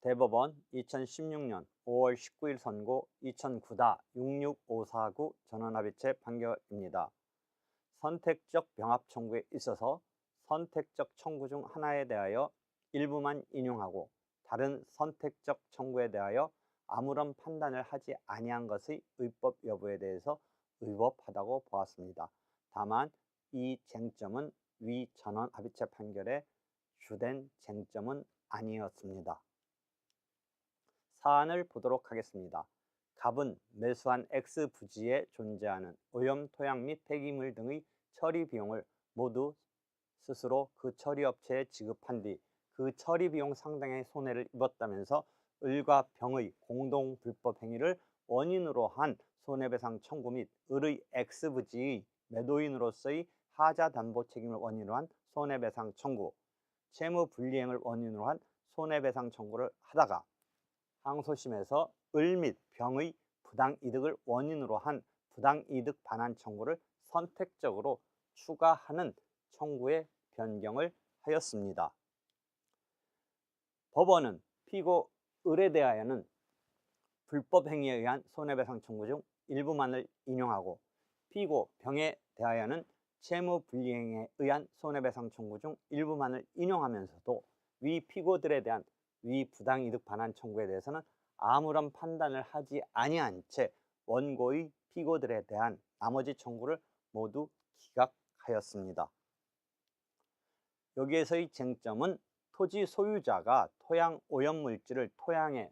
대법원 2016년 5월 19일 선고 2009-66549 전원합의체 판결입니다. 선택적 병합 청구에 있어서 선택적 청구 중 하나에 대하여 일부만 인용하고 다른 선택적 청구에 대하여 아무런 판단을 하지 아니한 것의 의법 여부에 대해서 의법하다고 보았습니다. 다만 이 쟁점은 위 전원합의체 판결의 주된 쟁점은 아니었습니다. 사안을 보도록 하겠습니다. 갑은 매수한 X 부지에 존재하는 오염 토양 및 폐기물 등의 처리 비용을 모두 스스로 그 처리업체에 지급한 뒤 그 처리 비용 상당의 손해를 입었다면서 을과 병의 공동 불법 행위를 원인으로 한 손해배상 청구 및 을의 X 부지의 매도인으로서의 하자 담보 책임을 원인으로 한 손해배상 청구, 채무 불이행을 원인으로 한 손해배상 청구를 하다가 항소심에서 을 및 병의 부당이득을 원인으로 한 부당이득 반환 청구를 선택적으로 추가하는 청구의 변경을 하였습니다. 법원은 피고 을에 대하여는 불법 행위에 의한 손해배상 청구 중 일부만을 인용하고 피고 병에 대하여는 채무 불이행에 의한 손해배상 청구 중 일부만을 인용하면서도 위 피고들에 대한 위 부당이득 반환 청구에 대해서는 아무런 판단을 하지 아니한 채 원고의 피고들에 대한 나머지 청구를 모두 기각하였습니다. 여기에서의 쟁점은 토지 소유자가 토양 오염물질을 토양에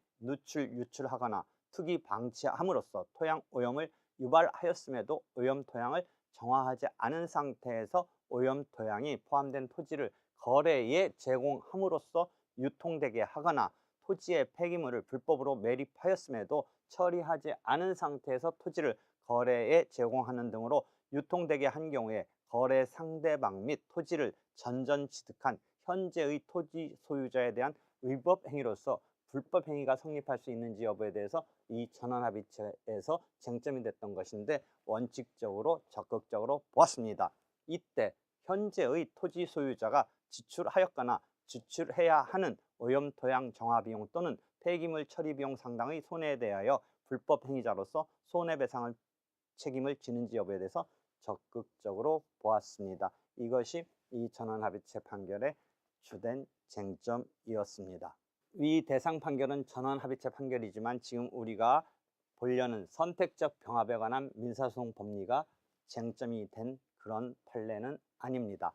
유출하거나 투기 방치함으로써 토양 오염을 유발하였음에도 오염 토양을 정화하지 않은 상태에서 오염 토양이 포함된 토지를 거래에 제공함으로써 유통되게 하거나 토지의 폐기물을 불법으로 매립하였음에도 처리하지 않은 상태에서 토지를 거래에 제공하는 등으로 유통되게 한 경우에 거래 상대방 및 토지를 전전취득한 현재의 토지 소유자에 대한 위법 행위로서 불법 행위가 성립할 수 있는지 여부에 대해서 이 전원합의체에서 쟁점이 됐던 것인데 원칙적으로 적극적으로 보았습니다. 이때 현재의 토지 소유자가 지출하였거나 지출해야 하는 오염 토양 정화 비용 또는 폐기물 처리 비용 상당의 손해에 대하여 불법 행위자로서 손해배상을 책임을 지는지 여부에 대해서 적극적으로 보았습니다. 이것이 이 전원합의체 판결의 주된 쟁점이었습니다. 위 대상 판결은 전원합의체 판결이지만 지금 우리가 보려는 선택적 병합에 관한 민사소송 법리가 쟁점이 된 그런 판례는 아닙니다.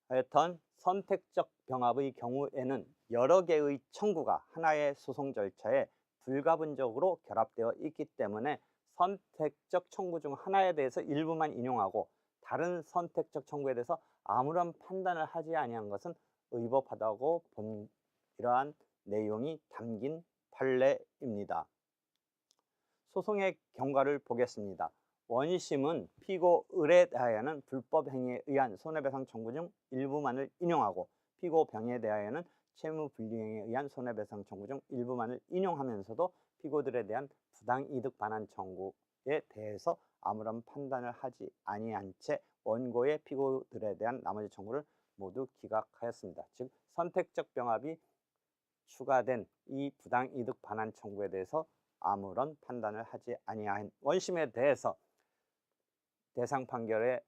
하여튼 선택적 병합의 경우에는 여러 개의 청구가 하나의 소송 절차에 불가분적으로 결합되어 있기 때문에 선택적 청구 중 하나에 대해서 일부만 인용하고 다른 선택적 청구에 대해서 아무런 판단을 하지 아니한 것은 의법하다고 본 이러한 내용이 담긴 판례입니다. 소송의 경과를 보겠습니다. 원심은 피고 을에 대하여는 불법 행위에 의한 손해배상 청구 중 일부만을 인용하고 피고 병에 대하여는 채무 불이행에 의한 손해배상 청구 중 일부만을 인용하면서도 피고들에 대한 부당이득 반환 청구에 대해서 아무런 판단을 하지 아니한 채 원고의 피고들에 대한 나머지 청구를 모두 기각하였습니다. 즉 선택적 병합이 추가된 이 부당이득 반환 청구에 대해서 아무런 판단을 하지 아니한 원심에 대해서 대상 판결의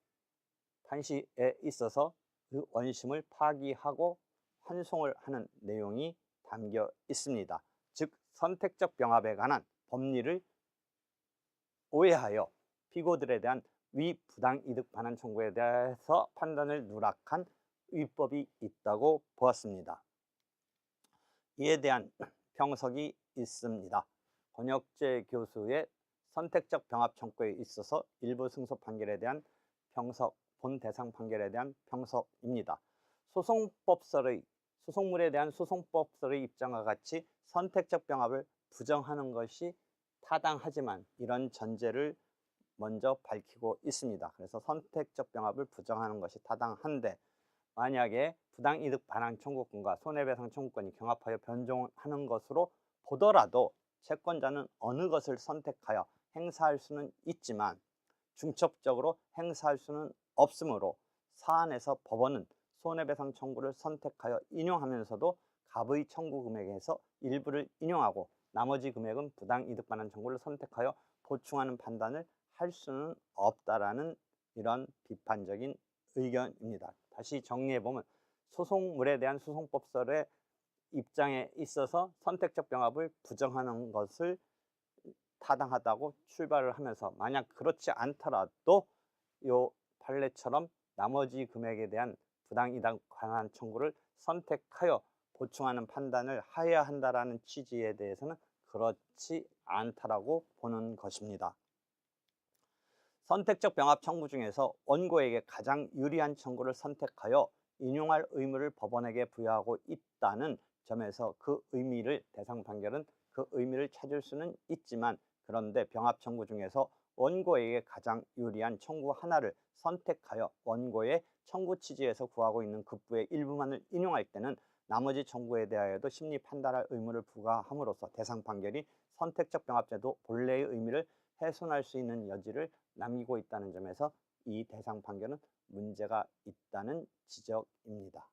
판시에 있어서 그 원심을 파기하고 환송을 하는 내용이 담겨 있습니다. 즉 선택적 병합에 관한 법리를 오해하여 피고들에 대한 위 부당이득 반환 청구에 대해서 판단을 누락한 위법이 있다고 보았습니다. 이에 대한 평석이 있습니다. 권혁재 교수의 선택적 병합 청구에 있어서 일부 승소 판결에 대한 평석, 본 대상 판결에 대한 평석입니다. 소송물에 대한 소송법설의 입장과 같이 선택적 병합을 부정하는 것이 타당하지만 이런 전제를 먼저 밝히고 있습니다. 그래서 선택적 병합을 부정하는 것이 타당한데 만약에 부당이득 반환 청구권과 손해배상 청구권이 경합하여 변종하는 것으로 보더라도 채권자는 어느 것을 선택하여 행사할 수는 있지만 중첩적으로 행사할 수는 없으므로 사안에서 법원은 손해배상 청구를 선택하여 인용하면서도 갑의 청구 금액에서 일부를 인용하고 나머지 금액은 부당이득 반환 청구를 선택하여 보충하는 판단을 할 수는 없다라는 이런 비판적인 의견입니다. 다시 정리해보면 소송물에 대한 소송법설의 입장에 있어서 선택적 병합을 부정하는 것을 타당하다고 출발을 하면서 만약 그렇지 않더라도 요 판례처럼 나머지 금액에 대한 부당이득 반환 청구를 선택하여 보충하는 판단을 하여야 한다라는 취지에 대해서는 그렇지 않다라고 보는 것입니다. 선택적 병합 청구 중에서 원고에게 가장 유리한 청구를 선택하여 인용할 의무를 법원에게 부여하고 있다는 점에서 그 의미를 대상 판결은 그 의미를 찾을 수는 있지만, 그런데 병합 청구 중에서 원고에게 가장 유리한 청구 하나를 선택하여 원고의 청구 취지에서 구하고 있는 급부의 일부만을 인용할 때는 나머지 청구에 대하여도 심리 판단할 의무를 부과함으로써 대상 판결이 선택적 병합제도 본래의 의미를 훼손할 수 있는 여지를 남기고 있다는 점에서 이 대상 판결은 문제가 있다는 지적입니다.